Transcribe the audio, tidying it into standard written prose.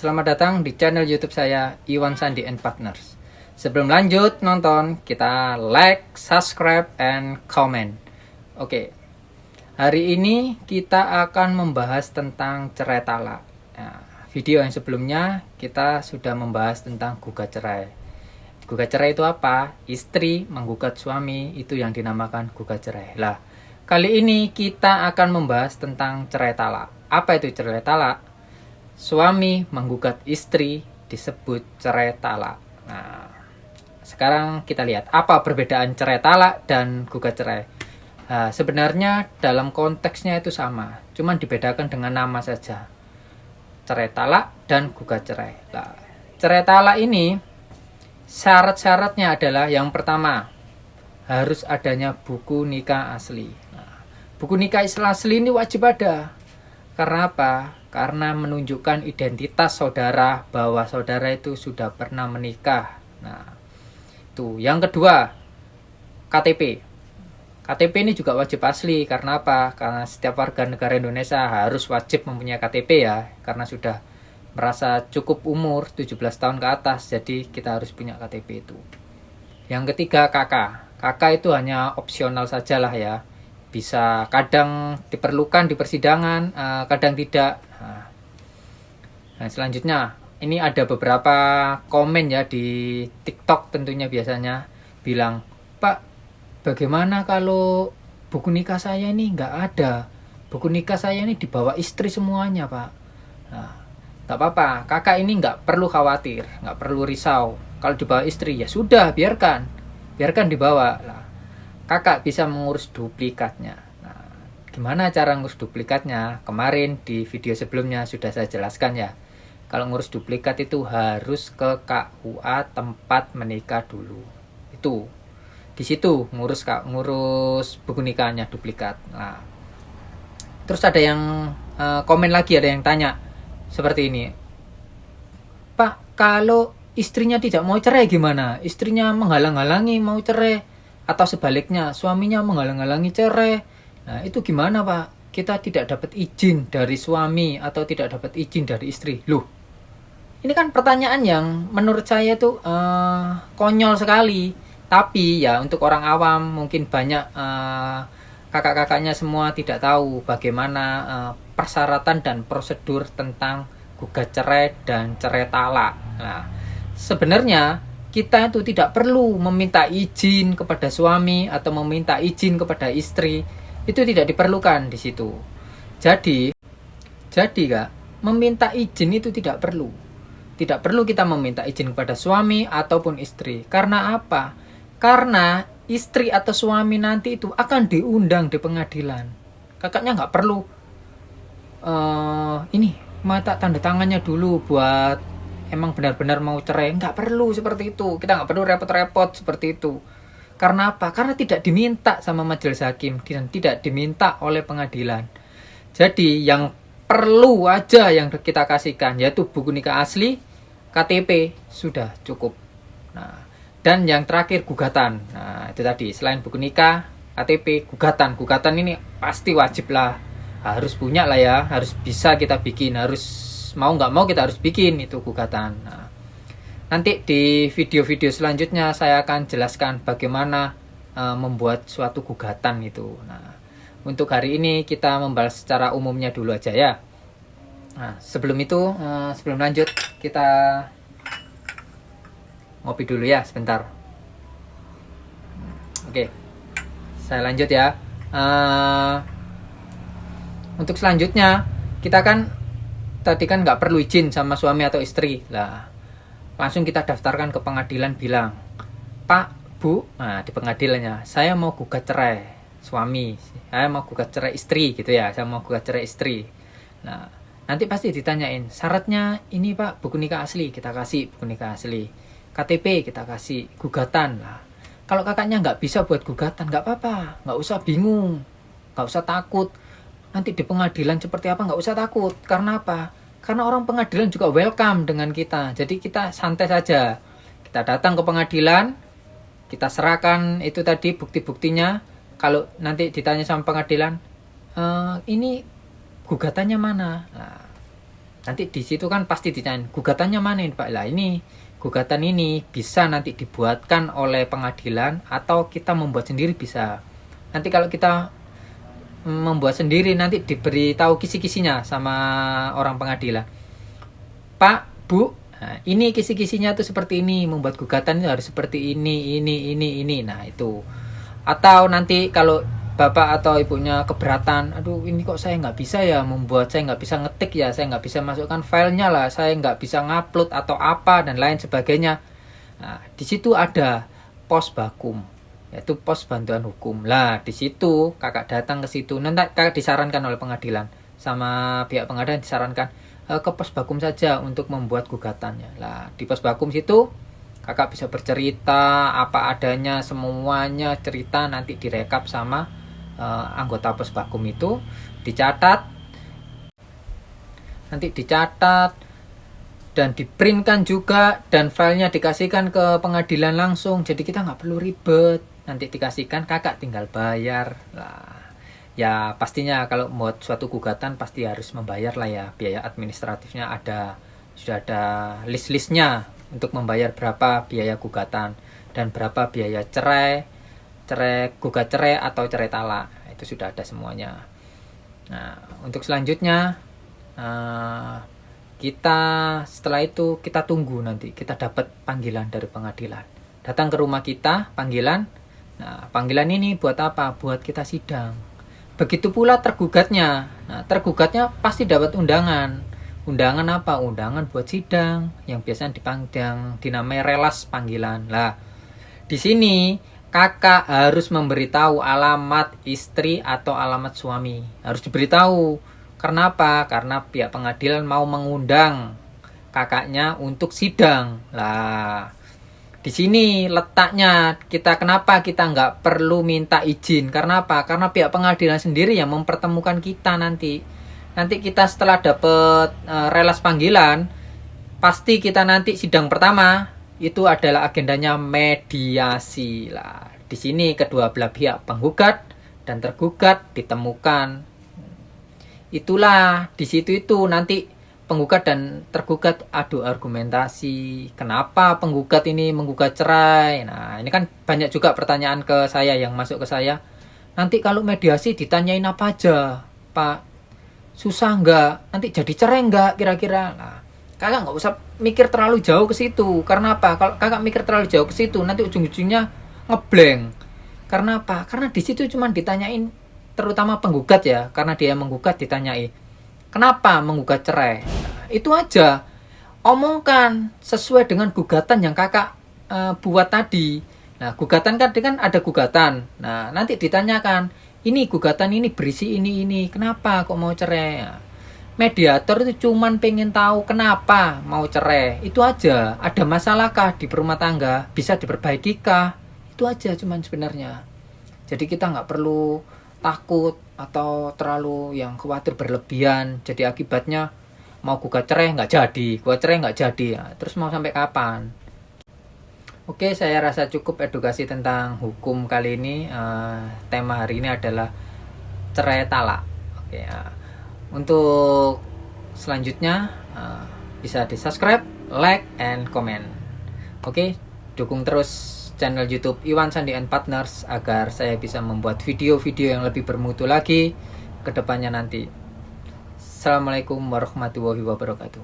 selamat datang di channel YouTube saya, Iwan Sandi and Partners. Sebelum lanjut nonton, kita like, subscribe, and comment. Oke, hari ini kita akan membahas tentang cerai talak. Nah, video yang sebelumnya kita sudah membahas tentang gugat cerai. Gugat cerai itu apa? Istri menggugat suami, itu yang dinamakan gugat cerai. Lah, kali ini kita akan membahas tentang cerai talak. Apa itu cerai talak? Suami menggugat istri disebut cerai talak. Nah, sekarang kita lihat apa perbedaan cerai talak dan gugat cerai. Nah, sebenarnya dalam konteksnya itu sama, cuman dibedakan dengan nama saja. Cerai talak dan gugat cerai. Nah, cerai talak ini syarat-syaratnya adalah yang pertama, harus adanya buku nikah asli. Nah, buku nikah asli ini wajib ada. Karena apa? Karena menunjukkan identitas saudara bahwa saudara itu sudah pernah menikah. Nah, itu. Yang kedua, KTP. KTP ini juga wajib asli. Karena apa? Karena setiap warga negara Indonesia harus wajib mempunyai KTP ya. Karena sudah merasa cukup umur 17 tahun ke atas. Jadi kita harus punya KTP itu. Yang ketiga, KK. KK itu hanya opsional sajalah ya. Bisa kadang diperlukan di persidangan, kadang tidak. Nah, selanjutnya ini ada beberapa komen ya di TikTok tentunya biasanya bilang, Pak, bagaimana kalau buku nikah saya ini nggak ada? Buku nikah saya ini dibawa istri semuanya, Pak. Nah, nggak apa-apa, kakak ini nggak perlu khawatir, nggak perlu risau. Kalau dibawa istri ya sudah, biarkan dibawa lah. Kakak bisa mengurus duplikatnya. Nah, gimana cara ngurus duplikatnya? Kemarin di video sebelumnya sudah saya jelaskan ya. Kalau ngurus duplikat itu harus ke KUA tempat menikah dulu. Itu di situ ngurus buku nikahnya duplikat. Nah, terus ada yang komen lagi, ada yang tanya seperti ini. Pak, kalau istrinya tidak mau cerai gimana? Istrinya menghalang-halangi mau cerai. Atau sebaliknya, suaminya menghalang-halangi cerai. Nah, itu gimana, Pak? Kita tidak dapat izin dari suami atau tidak dapat izin dari istri. Loh, ini kan pertanyaan yang menurut saya itu konyol sekali. Tapi ya untuk orang awam mungkin banyak kakak-kakaknya semua tidak tahu bagaimana persyaratan dan prosedur tentang gugat cerai dan cerai talak. Nah, sebenarnya kita itu tidak perlu meminta izin kepada suami atau meminta izin kepada istri. Itu tidak diperlukan di situ. Jadi Kak, meminta izin itu tidak perlu. Tidak perlu kita meminta izin kepada suami ataupun istri. Karena apa? Karena istri atau suami nanti itu akan diundang di pengadilan. Kakaknya nggak perlu ini mata tanda tangannya dulu buat emang benar-benar mau cerai. Nggak perlu seperti itu. Kita nggak perlu repot-repot seperti itu. Karena apa? Karena tidak diminta sama majelis hakim dan tidak diminta oleh pengadilan. Jadi yang perlu aja yang kita kasihkan yaitu buku nikah asli, KTP, sudah cukup. Nah, dan yang terakhir gugatan. Nah, itu tadi, selain buku nikah, KTP, gugatan. Gugatan ini pasti wajib lah. Harus punya lah ya, harus bisa kita bikin, harus mau nggak mau kita harus bikin itu gugatan. Nah, nanti di video-video selanjutnya saya akan jelaskan bagaimana membuat suatu gugatan itu. Nah, untuk hari ini kita membahas secara umumnya dulu aja ya. Nah, sebelum itu, sebelum lanjut kita ngopi dulu ya sebentar. Oke, saya lanjut ya. Untuk selanjutnya kita kan tadi kan nggak perlu izin sama suami atau istri lah, langsung kita daftarkan ke pengadilan bilang, Pak, Bu, nah di pengadilannya saya mau gugat cerai suami, saya mau gugat cerai istri gitu ya, saya mau gugat cerai istri. Nah, nanti pasti ditanyain syaratnya ini Pak, buku nikah asli kita kasih, buku nikah asli, KTP kita kasih, gugatan lah. Kalau kakaknya nggak bisa buat gugatan nggak apa-apa, nggak usah bingung, nggak usah takut. Nanti di pengadilan seperti apa nggak usah takut. Karena apa? Karena orang pengadilan juga welcome dengan kita. Jadi kita santai saja. Kita datang ke pengadilan, kita serahkan itu tadi bukti-buktinya. Kalau nanti ditanya sama pengadilan, ini gugatannya mana? Nah, nanti di situ kan pasti ditanya gugatannya mana ini Pak. Lah ini gugatan ini bisa nanti dibuatkan oleh pengadilan atau kita membuat sendiri bisa. Nanti kalau kita membuat sendiri nanti diberitahu kisi-kisinya sama orang pengadilan. Pak, Bu, nah, ini kisi-kisinya tuh seperti ini, membuat gugatan itu harus seperti ini. Nah, itu. Atau nanti kalau bapak atau ibunya keberatan, aduh ini kok saya nggak bisa ya membuat, saya nggak bisa ngetik ya, saya nggak bisa masukkan filenya lah, saya nggak bisa ngupload atau apa dan lain sebagainya. Nah, di situ ada pos bakum, yaitu pos bantuan hukum. Lah, di situ kakak datang ke situ, nanti kakak disarankan oleh pengadilan sama pihak pengadilan disarankan ke pos bakum saja untuk membuat gugatannya. Lah, di pos bakum situ kakak bisa bercerita apa adanya, semuanya cerita nanti direkap sama anggota pos bakum itu, dicatat, nanti dicatat dan diprintkan juga dan filenya dikasihkan ke pengadilan langsung. Jadi kita nggak perlu ribet, nanti dikasihkan kakak tinggal bayar lah. Ya pastinya kalau buat suatu gugatan pasti harus membayar lah ya, biaya administratifnya ada, sudah ada list-listnya untuk membayar berapa biaya gugatan dan berapa biaya gugat cerai atau cerai talak, itu sudah ada semuanya. Nah untuk selanjutnya kita setelah itu kita tunggu nanti kita dapat panggilan dari pengadilan, datang ke rumah kita panggilan. Nah panggilan ini buat apa? Buat kita sidang. Begitu pula tergugatnya. Nah, tergugatnya pasti dapat undangan. Undangan apa? Undangan buat sidang yang biasanya dinamai relas panggilan. Lah, di sini kakak harus memberitahu alamat istri atau alamat suami. Harus diberitahu. Kenapa? Karena pihak pengadilan mau mengundang kakaknya untuk sidang. Lah, di sini letaknya kenapa kita nggak perlu minta izin? Karena apa? Karena pihak pengadilan sendiri yang mempertemukan kita nanti. Nanti kita setelah dapat relas panggilan, pasti kita nanti sidang pertama itu adalah agendanya mediasi lah. Di sini kedua belah pihak penggugat dan tergugat ditemukan. Itulah di situ itu nanti penggugat dan tergugat adu argumentasi. Kenapa penggugat ini menggugat cerai? Nah, ini kan banyak juga pertanyaan ke saya yang masuk ke saya. Nanti kalau mediasi ditanyain apa aja, Pak? Susah nggak? Nanti jadi cerai nggak kira-kira? Nah, kakak nggak usah mikir terlalu jauh ke situ. Karena apa? Kalau kakak mikir terlalu jauh ke situ, nanti ujung-ujungnya ngeblank. Karena apa? Karena di situ cuma ditanyain, terutama penggugat ya, karena dia menggugat ditanyai. Kenapa menggugat cerai? Nah, itu aja. Omongkan sesuai dengan gugatan yang kakak buat tadi. Nah, gugatan kan ada gugatan. Nah, nanti ditanyakan, ini gugatan ini berisi ini. Kenapa kok mau cerai? Nah, mediator itu cuman pengen tahu kenapa mau cerai. Itu aja. Ada masalahkah di rumah tangga? Bisa diperbaikikah? Itu aja cuman sebenarnya. Jadi kita nggak perlu takut atau terlalu yang khawatir berlebihan, jadi akibatnya mau gugat cerai nggak jadi, ya, terus mau sampai kapan? Oke, saya rasa cukup edukasi tentang hukum kali ini. Tema hari ini adalah cerai talak. Oke, untuk selanjutnya bisa di subscribe, like, and comment. Oke, dukung terus channel YouTube Iwan Sandi and Partners agar saya bisa membuat video-video yang lebih bermutu lagi ke depannya nanti. Assalamualaikum warahmatullahi wabarakatuh.